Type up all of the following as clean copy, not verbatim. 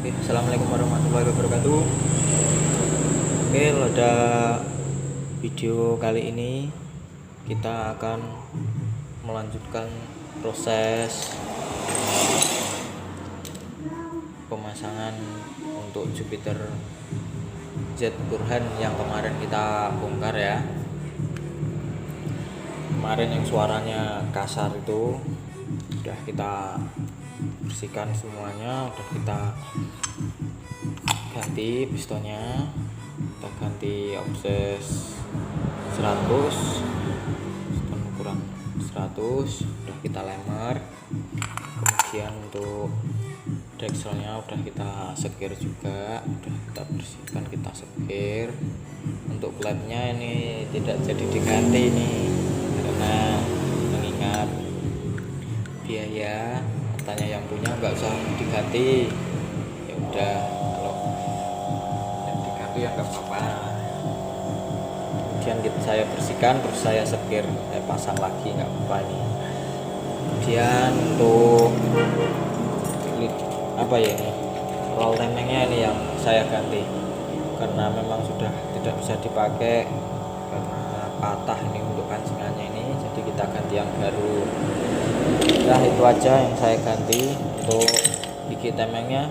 Oke, assalamualaikum warahmatullahi wabarakatuh. Oke, pada video kali ini kita akan melanjutkan proses pemasangan untuk Jupiter Z Burhan yang kemarin kita bongkar ya. Kemarin yang suaranya kasar itu udah kita bersihkan semuanya, udah kita ganti pistonnya, kita ganti offset 100, piston ukuran 100 udah kita lemer. Kemudian untuk dekselnya udah kita sekir juga, udah kita bersihkan, kita sekir. Untuk klepnya ini tidak jadi diganti ini karena mengingat biaya, katanya yang punya nggak usah diganti. Ya udah, kalau yang diganti ya nggak apa-apa. Kemudian saya bersihkan, terus saya sekir, saya pasang lagi, nggak apa-apa ini. Kemudian untuk apa ya ini, roll temengnya ini yang saya ganti karena memang sudah tidak bisa dipakai karena patah ini untuk pancingannya ini, jadi kita ganti yang baru. Nah, itu aja yang saya ganti. Untuk gigi temengnya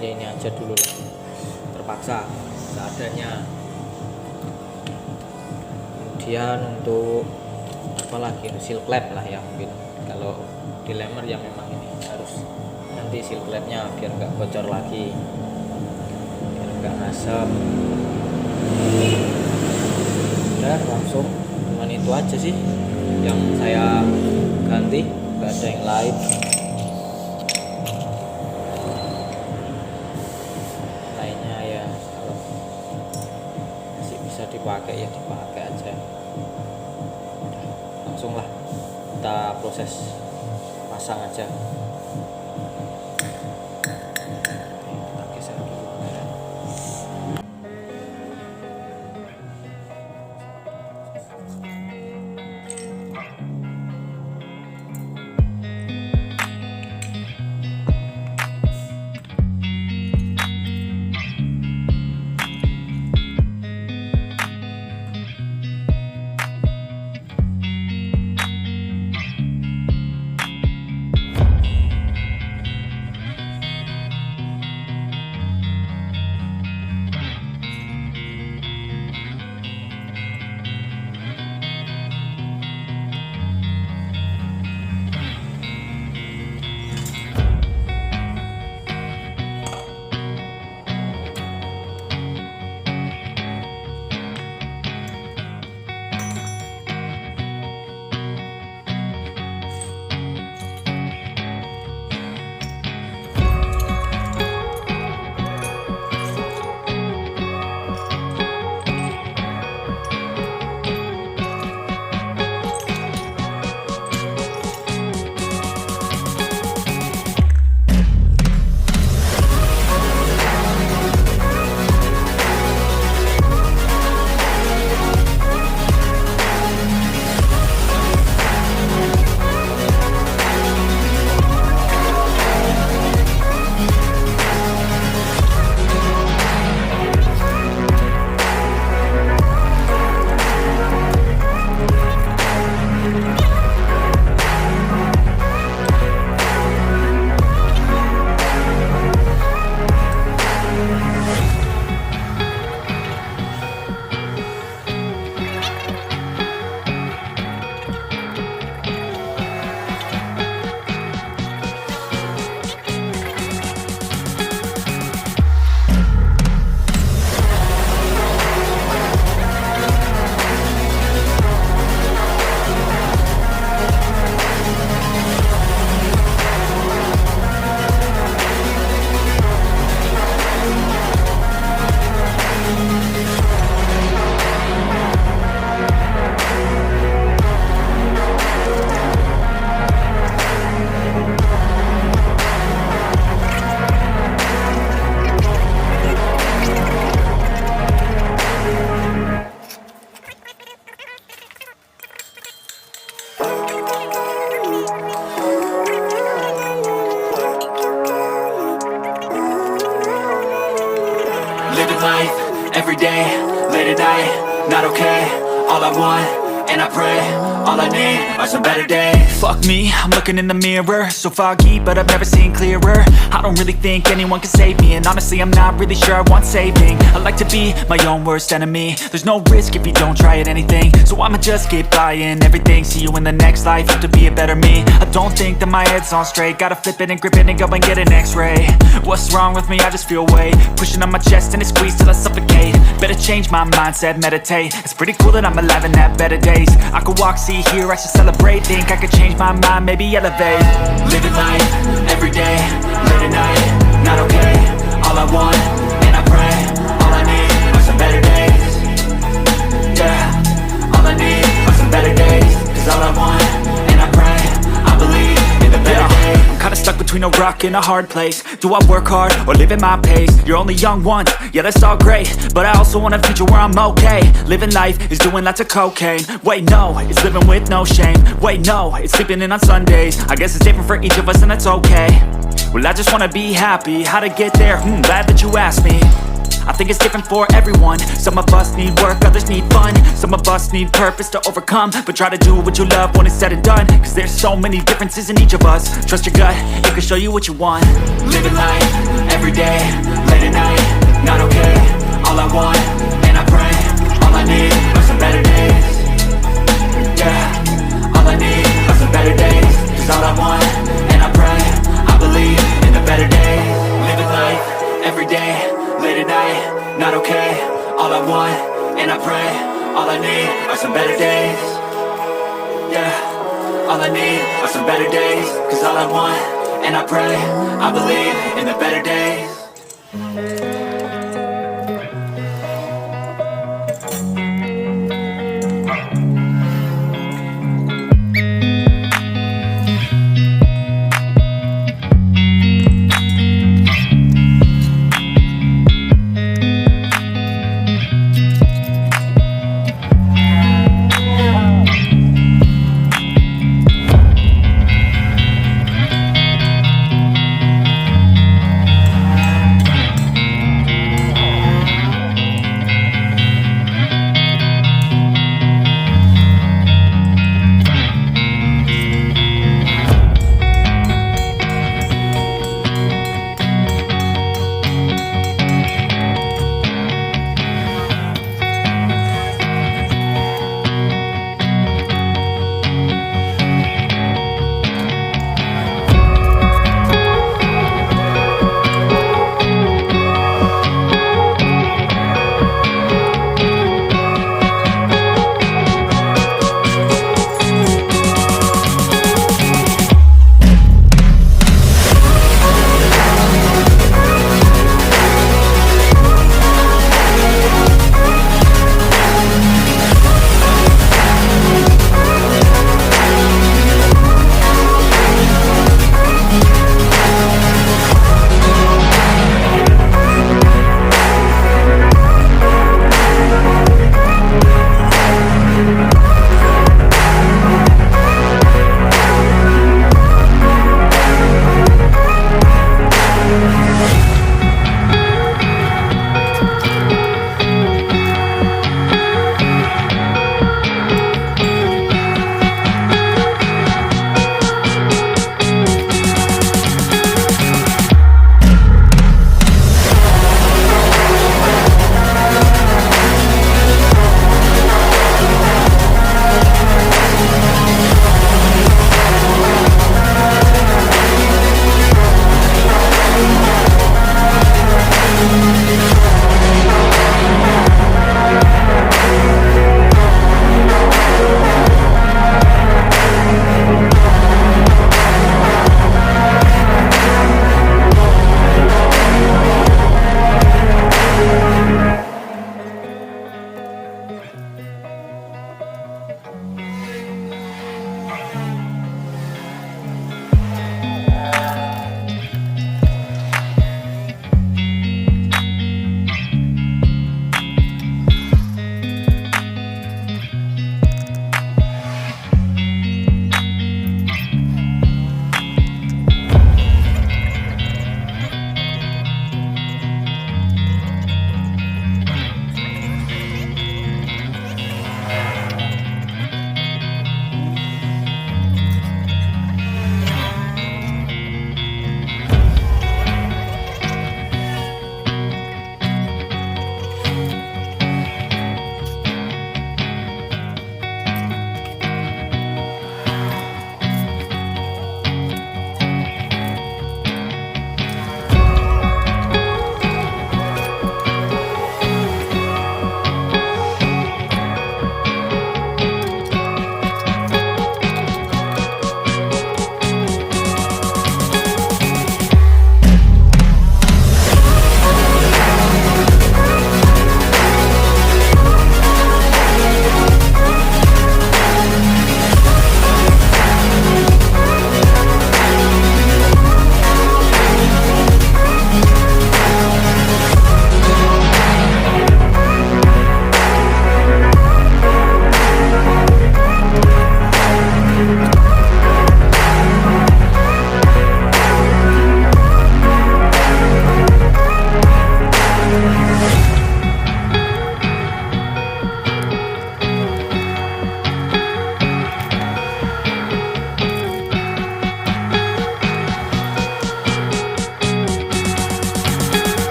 ya ini aja dulu lah, terpaksa seadanya. Kemudian untuk apa lagi, seal clamp lah ya, mungkin kalau di lemer ya memang ini harus nanti seal clampnya biar nggak bocor lagi, biar nggak ngasep. Dan langsung cuman itu aja sih yang saya ganti, nggak ada yang lain. Lainnya ya kalau masih bisa dipakai ya dipakai aja. Langsung lah kita proses pasang aja. Kita geser dulu. Living life, everyday, late at night, not okay. All I want, and I pray, all I need are some better days. Fuck me, I'm looking in the mirror, so foggy, but I've never seen clearer. I don't really think anyone can save me, and honestly I'm not really sure I want saving. I like to be my own worst enemy. There's no risk if you don't try at anything, so I'ma just keep buying everything. See you in the next life, have to be a better me. I don't think that my head's on straight, gotta flip it and grip it and go and get an x-ray. What's wrong with me? I just feel weight pushing on my chest and it squeezes till I suffocate. Better change my mindset, meditate. It's pretty cool that I'm alive and have better days. I could walk, see, hear, I should celebrate. Think I could change my mind, maybe elevate. Living life, everyday, late at night, not okay. All I want, and I pray, all I need are some better days. Yeah, all I need are some better days. Cause all I want, and I pray, I believe in the better days. I'm kinda stuck between a rock and a hard place. Do I work hard or live at my pace? You're only young once, yeah that's all great, but I also want a future where I'm okay. Living life is doing lots of cocaine. Wait no, it's living with no shame. Wait no, it's sleeping in on Sundays. I guess it's different for each of us and that's okay. Well I just wanna be happy, how to get there? Glad that you asked me. I think it's different for everyone. Some of us need work, others need fun. Some of us need purpose to overcome. But try to do what you love when it's said and done. Cause there's so many differences in each of us. Trust your gut, it can show you what you want. Living life, everyday, late at night, not okay. All I want, and I pray, all I need are some better days. Yeah, all I need are some better days. Cause all I want, and I pray, I believe in the better days. Living life, everyday, late at night, not okay. All I want, and I pray, all I need are some better days. Yeah, all I need are some better days. Cause all I want, and I pray, I believe in the better days.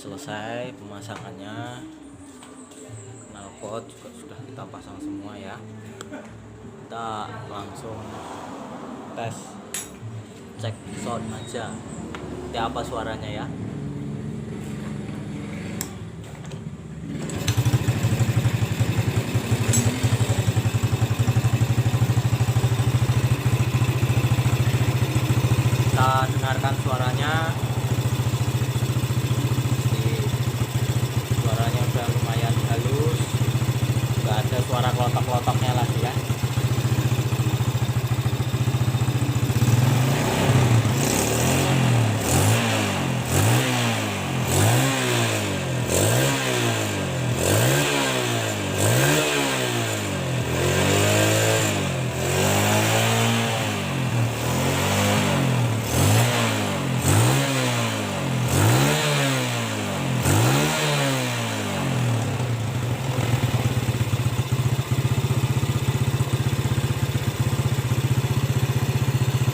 selesai pemasangannya. Knalpot juga sudah kita pasang semua ya. Kita langsung tes, cek sound aja seperti apa suaranya ya. Kita dengarkan suaranya. Suaranya udah lumayan halus, nggak ada suara klotok-klotoknya lagi ya.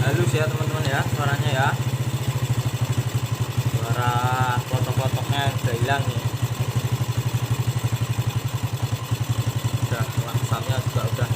Halus ya teman-teman ya suaranya ya. Suara klotok-klotoknya udah hilang nih. Udah langsamnya juga udah